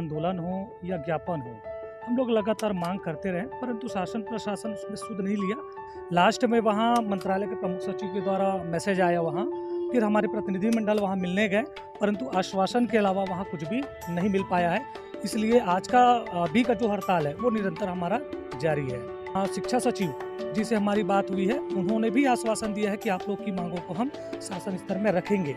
आंदोलन हो या ज्ञापन हो, हम लोग लगातार मांग करते रहे, परंतु शासन प्रशासन उसमें सुध नहीं लिया। लास्ट में वहाँ मंत्रालय के प्रमुख सचिव के द्वारा मैसेज आया वहाँ, फिर हमारे प्रतिनिधिमंडल वहाँ मिलने गए, परंतु आश्वासन के अलावा वहाँ कुछ भी नहीं मिल पाया है। इसलिए आज का अभी का जो हड़ताल है वो निरंतर हमारा जारी है। शिक्षा सचिव जिसे हमारी बात हुई है, उन्होंने भी आश्वासन दिया है कि आप लोग की मांगों को हम शासन स्तर में रखेंगे,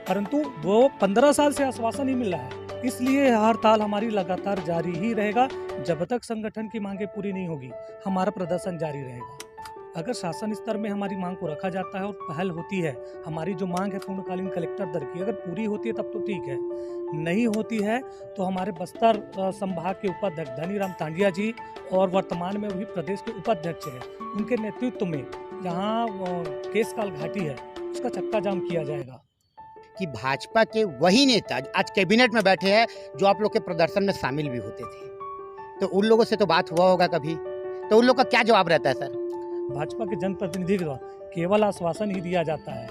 परंतु वो 15 साल से आश्वासन ही मिल रहा है। इसलिए हड़ताल हमारी लगातार जारी ही रहेगा। जब तक संगठन की मांगें पूरी नहीं होगी, हमारा प्रदर्शन जारी रहेगा। अगर शासन स्तर में हमारी मांग को रखा जाता है और पहल होती है, हमारी जो मांग है पूर्णकालीन कलेक्टर दर की, अगर पूरी होती है तब तो ठीक है, नहीं होती है तो हमारे बस्तर संभाग के उपाध्यक्ष धनीराम तांडिया जी और वर्तमान में वही प्रदेश के उपाध्यक्ष हैं, उनके नेतृत्व में जहाँ केसकाल घाटी है उसका चक्का जाम किया जाएगा। कि भाजपा के वही नेता आज कैबिनेट में बैठे हैं जो आप लोग के प्रदर्शन में शामिल भी होते थे, तो उन लोगों से तो बात हुआ होगा कभी, तो उन लोग का क्या जवाब रहता है सर? भाजपा के जनप्रतिनिधि के द्वारा केवल आश्वासन ही दिया जाता है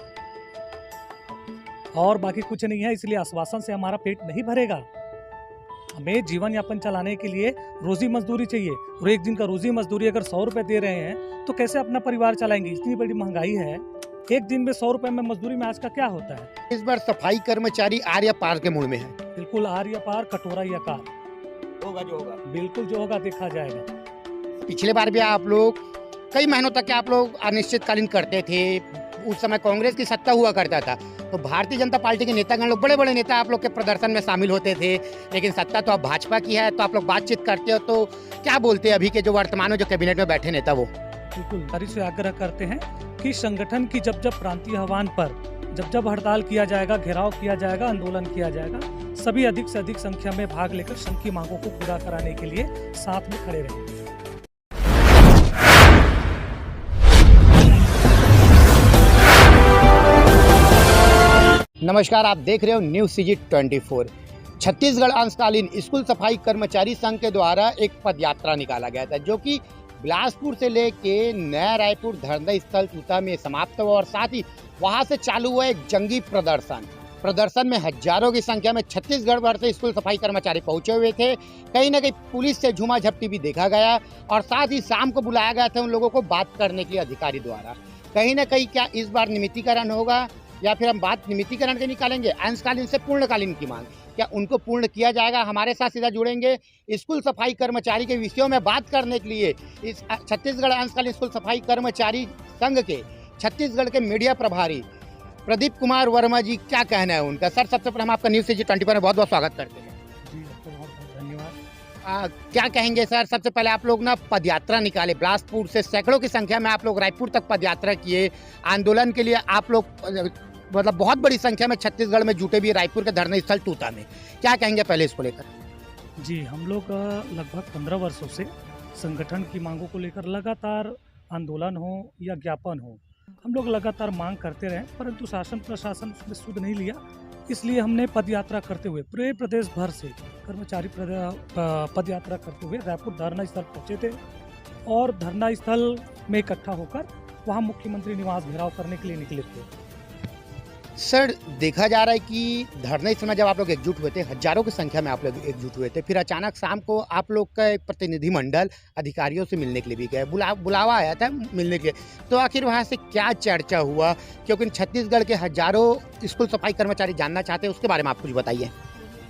और बाकी कुछ नहीं है। इसलिए आश्वासन से हमारा पेट नहीं भरेगा। हमें जीवन यापन चलाने के लिए रोजी मजदूरी चाहिए, और एक दिन का रोजी मजदूरी अगर 100 रुपये दे रहे हैं तो कैसे अपना परिवार चलाएंगे? इतनी बड़ी महंगाई है, एक दिन में 100 रुपये में मजदूरी में आज का क्या होता है? इस बार सफाई कर्मचारी आर या पार के मूड में है। बिल्कुल आर या पार, कटोरा या कार, होगा जो होगा, बिल्कुल जो होगा देखा जाएगा। पिछले बार भी आप लोग कई महीनों तक आप लोग अनिश्चितकालीन करते थे, उस समय कांग्रेस की सत्ता हुआ करता था, तो भारतीय जनता पार्टी के नेतागण लोग, बड़े बड़े नेता आप लोग के प्रदर्शन में शामिल होते थे, लेकिन सत्ता तो अब भाजपा की है, तो आप लोग बातचीत करते हो, तो क्या बोलते हैं अभी के जो वर्तमान में जो कैबिनेट में बैठे नेता? वो बिल्कुल हरी से आग्रह करते हैं कि संगठन की जब जब प्रांतीय आह्वान पर जब हड़ताल किया जाएगा, घेराव किया जाएगा, आंदोलन किया जाएगा, सभी अधिक से अधिक संख्या में भाग लेकर संघ की मांगों को पूरा कराने के लिए साथ में खड़े रहेंगे। नमस्कार, आप देख रहे हो न्यूज़ CG 24। छत्तीसगढ़ अंशकालीन स्कूल सफाई कर्मचारी संघ के द्वारा एक पद यात्रा निकाला गया था, जो कि बिलासपुर से लेके नया रायपुर धरना स्थल टूटा में समाप्त हुआ, और साथ ही वहां से चालू हुआ एक जंगी प्रदर्शन में हजारों की संख्या में छत्तीसगढ़ भर से स्कूल सफाई कर्मचारी पहुंचे हुए थे। कहीं ना कहीं पुलिस से झूमा झपटी भी देखा गया, और साथ ही शाम को बुलाया गया था उन लोगों को बात करने के लिए अधिकारी द्वारा। कहीं ना कहीं क्या इस बार नियमितीकरण होगा, या फिर हम बात नियमितीकरण के निकालेंगे? अंशकालीन से पूर्णकालीन की मांग, क्या उनको पूर्ण किया जाएगा? हमारे साथ सीधा जुड़ेंगे स्कूल सफाई कर्मचारी के विषयों में बात करने के लिए इस छत्तीसगढ़ अंशकालीन स्कूल सफाई कर्मचारी संघ के छत्तीसगढ़ के मीडिया प्रभारी प्रदीप कुमार वर्मा जी, क्या कहना है उनका? सर, सबसे पहले हम आपका न्यूज़ CG 24 में बहुत बहुत स्वागत करते हैं। जी, आपको बहुत बहुत धन्यवाद। क्या कहेंगे सर? सबसे पहले आप लोग ना पदयात्रा निकाले, बिलासपुर से सैकड़ों की संख्या में आप लोग रायपुर तक पदयात्रा किए, आंदोलन के लिए आप लोग मतलब बहुत बड़ी संख्या में छत्तीसगढ़ में जुटे भी रायपुर के धरना स्थल टूटा में, क्या कहेंगे पहले इसको लेकर? जी, हम लोग लगभग 15 वर्षों से संगठन की मांगों को लेकर लगातार आंदोलन हो या ज्ञापन हो, हम लोग लगातार मांग करते रहे, परंतु शासन प्रशासन उसमें सुध नहीं लिया। इसलिए हमने पदयात्रा करते हुए पूरे प्रदेश भर से कर्मचारी पदयात्रा करते हुए रायपुर धरना स्थल पहुँचे थे, और धरना स्थल में इकट्ठा होकर वहाँ मुख्यमंत्री निवास घेराव करने के लिए निकले थे। सर, देखा जा रहा है कि धरने समय जब आप लोग एकजुट हुए थे, हजारों की संख्या में आप लोग एकजुट हुए थे, फिर अचानक शाम को आप लोग का एक प्रतिनिधिमंडल अधिकारियों से मिलने के लिए भी गए, बुलावा आया था मिलने के लिए, तो आखिर वहाँ से क्या चर्चा हुआ? क्योंकि छत्तीसगढ़ के हजारों स्कूल सफाई कर्मचारी जानना चाहते हैं, उसके बारे में आप कुछ बताइए।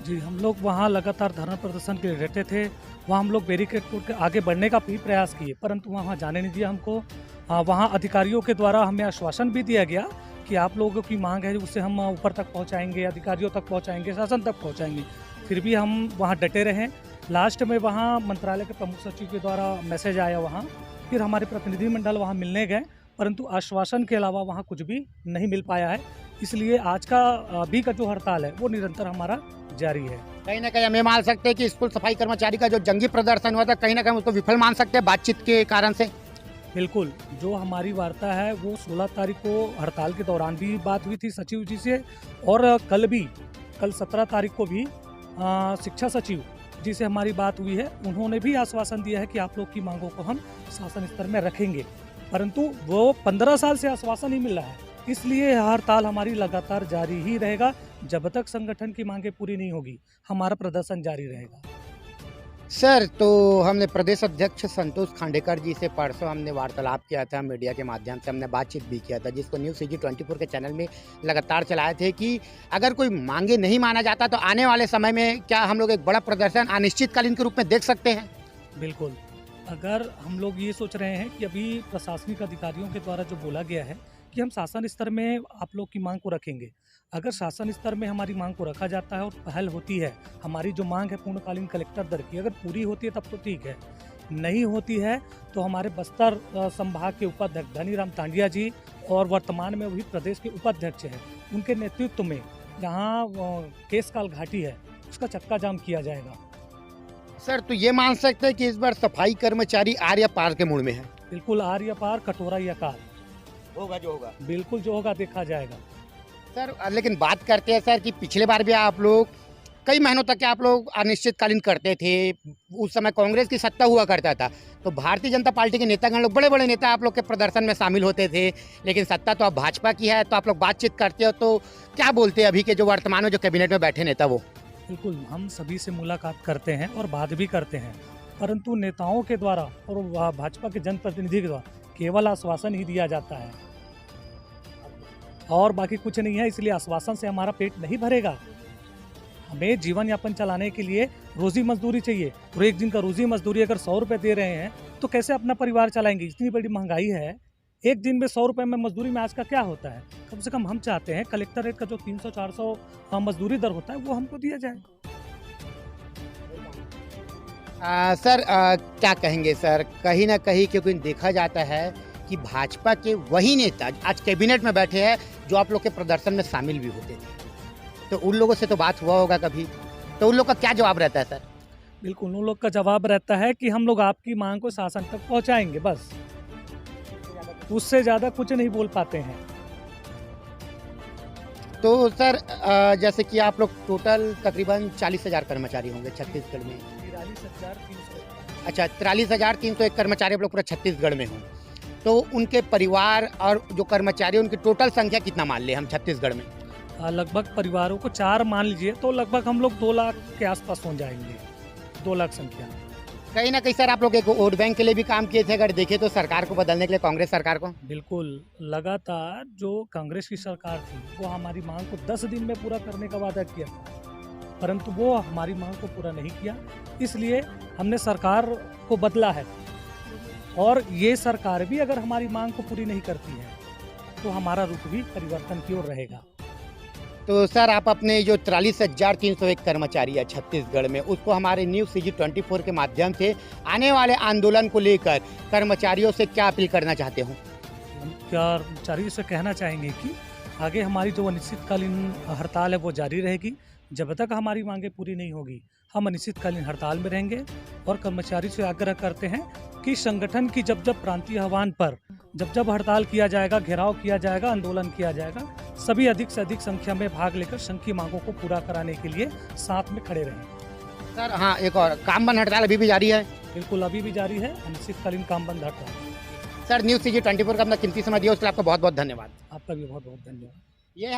जी, हम लोग वहाँ लगातार धरना प्रदर्शन के लिए रहते थे। वहाँ हम लोग बैरिकेड तोड़ के आगे बढ़ने का भी प्रयास किए, परंतु वहाँ जाने नहीं दिया हमको। वहाँ अधिकारियों के द्वारा हमें आश्वासन भी दिया गया कि आप लोगों की मांग है उससे हम ऊपर तक पहुँचाएंगे, अधिकारियों तक पहुँचाएंगे, शासन तक पहुँचाएंगे। फिर भी हम वहाँ डटे रहे। लास्ट में वहाँ मंत्रालय के प्रमुख सचिव के द्वारा मैसेज आया वहाँ, फिर हमारे प्रतिनिधिमंडल वहाँ मिलने गए, परंतु आश्वासन के अलावा वहाँ कुछ भी नहीं मिल पाया है। इसलिए आज का अभी का जो हड़ताल है वो निरंतर हमारा जारी है। कहीं ना कहीं हम ये मान सकते हैं कि स्कूल सफाई कर्मचारी का जो जंगी प्रदर्शन हुआ था, कहीं ना कहीं उसको विफल मान सकते हैं बातचीत के कारण से। बिल्कुल, जो हमारी वार्ता है वो 16 तारीख को हड़ताल के दौरान भी बात हुई थी सचिव जी से, और कल 17 तारीख को भी शिक्षा सचिव जी से हमारी बात हुई है। उन्होंने भी आश्वासन दिया है कि आप लोग की मांगों को हम शासन स्तर में रखेंगे, परंतु वो 15 साल से आश्वासन ही मिल रहा है। इसलिए हड़ताल हमारी लगातार जारी ही रहेगा। जब तक संगठन की मांगें पूरी नहीं होगी, हमारा प्रदर्शन जारी रहेगा। सर, तो हमने प्रदेश अध्यक्ष संतोष खांडेकर जी से परसों हमने वार्तालाप किया था, मीडिया के माध्यम से हमने बातचीत भी किया था, जिसको न्यूज़ सीजी 24 के चैनल में लगातार चलाए थे कि अगर कोई मांगे नहीं माना जाता तो आने वाले समय में क्या हम लोग एक बड़ा प्रदर्शन अनिश्चितकालीन के रूप में देख सकते हैं। बिल्कुल। अगर हम लोग ये सोच रहे हैं कि अभी प्रशासनिक अधिकारियों के द्वारा जो बोला गया है कि हम शासन स्तर में आप लोग की मांग को रखेंगे, अगर शासन स्तर में हमारी मांग को रखा जाता है और पहल होती है, हमारी जो मांग है पूर्णकालीन कलेक्टर दर की अगर पूरी होती है तब तो ठीक है, नहीं होती है तो हमारे बस्तर संभाग के उपाध्यक्ष धनीराम तांडिया जी और वर्तमान में वही प्रदेश के उपाध्यक्ष हैं, उनके नेतृत्व में जहाँ केसकाल घाटी है उसका चक्का जाम किया जाएगा। सर, तो ये मान सकते हैं कि इस बार सफाई कर्मचारी आर या पार के मूड में है। बिल्कुल, आर या पार, कटोरा या काल, होगा जो होगा। बिल्कुल जो होगा देखा जाएगा। सर, लेकिन बात करते हैं सर कि पिछले बार भी आप लोग कई महीनों तक आप लोग अनिश्चितकालीन करते थे, उस समय कांग्रेस की सत्ता हुआ करता था, तो भारतीय जनता पार्टी के नेतागण लोग, बड़े बड़े नेता आप लोग के प्रदर्शन में शामिल होते थे, लेकिन सत्ता तो अब भाजपा की है, तो आप लोग बातचीत करते हो तो क्या बोलते हैं अभी के जो वर्तमान में जो कैबिनेट में बैठे नेता वो। बिल्कुल, हम सभी से मुलाकात करते हैं और बात भी करते हैं, परंतु नेताओं के द्वारा और भाजपा के जनप्रतिनिधि के द्वारा केवल आश्वासन ही दिया जाता है और बाकी कुछ नहीं है। इसलिए आश्वासन से हमारा पेट नहीं भरेगा। हमें जीवन यापन चलाने के लिए रोजी मजदूरी चाहिए और एक दिन का रोजी मजदूरी अगर 100 रुपये दे रहे हैं तो कैसे अपना परिवार चलाएंगे। इतनी बड़ी महंगाई है, एक दिन में 100 रुपये में मजदूरी में आज का क्या होता है। कम से कम हम चाहते हैं कलेक्टरेट का जो 300-400 मजदूरी दर होता है वो हमको दिया जाए। सर, क्या कहेंगे सर, कहीं ना कहीं क्योंकि देखा जाता है कि भाजपा के वही नेता आज कैबिनेट में बैठे हैं जो आप लोग के प्रदर्शन में शामिल भी होते थे, तो उन लोगों से तो बात हुआ होगा कभी, तो उन लोग का क्या जवाब रहता है सर। बिल्कुल, उन लोग का जवाब रहता है कि हम लोग आपकी मांग को शासन तक पहुंचाएंगे, बस उससे ज़्यादा कुछ नहीं बोल पाते हैं। तो सर, जैसे कि आप लोग टोटल तकरीबन 40,000 कर्मचारी होंगे छत्तीसगढ़ में। 43,300। अच्छा, 43,301 कर्मचारी आप लोग पूरा छत्तीसगढ़ में हों, तो उनके परिवार और जो कर्मचारी उनकी टोटल संख्या कितना मान ले हम छत्तीसगढ़ में। लगभग परिवारों को 4 मान लीजिए तो लगभग हम लोग 2 लाख के आसपास हो जाएंगे, 2 लाख संख्या। कहीं ना कहीं सर आप लोग एक वोट बैंक के लिए भी काम किए थे, अगर देखें तो सरकार को बदलने के लिए, कांग्रेस सरकार को। बिल्कुल, लगातार जो कांग्रेस की सरकार थी वो हमारी मांग को 10 दिन में पूरा करने का वादा किया था, परंतु वो हमारी मांग को पूरा नहीं किया, इसलिए हमने सरकार को बदला है। और ये सरकार भी अगर हमारी मांग को पूरी नहीं करती है तो हमारा रुख भी परिवर्तन की ओर रहेगा। तो सर, आप अपने जो 43,301 कर्मचारी है छत्तीसगढ़ में, उसको हमारे न्यूज़ सीजी 24 के माध्यम से आने वाले आंदोलन को लेकर कर्मचारियों से क्या अपील करना चाहते हो। हम कर्मचारियों से कहना चाहेंगे कि आगे हमारी जो अनिश्चितकालीन हड़ताल है वो जारी रहेगी। जब तक हमारी मांगें पूरी नहीं होगी हम अनिश्चितकालीन हड़ताल में रहेंगे और कर्मचारी से आग्रह करते हैं कि संगठन की जब जब प्रांतीय आह्वान पर जब हड़ताल किया जाएगा, घेराव किया जाएगा, आंदोलन किया जाएगा, सभी अधिक से अधिक संख्या में भाग लेकर संघ की मांगों को पूरा कराने के लिए साथ में खड़े रहें। सर हाँ, एक और काम बंद हड़ताल अभी भी जारी है। बिल्कुल, अभी भी जारी है अनिश्चितकालीन काम बंद हड़ताल। सर, न्यूज़ सीजी 24 का अपना कीमती समय दिया उसके लिए आपका बहुत बहुत धन्यवाद। आपका भी बहुत बहुत धन्यवाद। ये है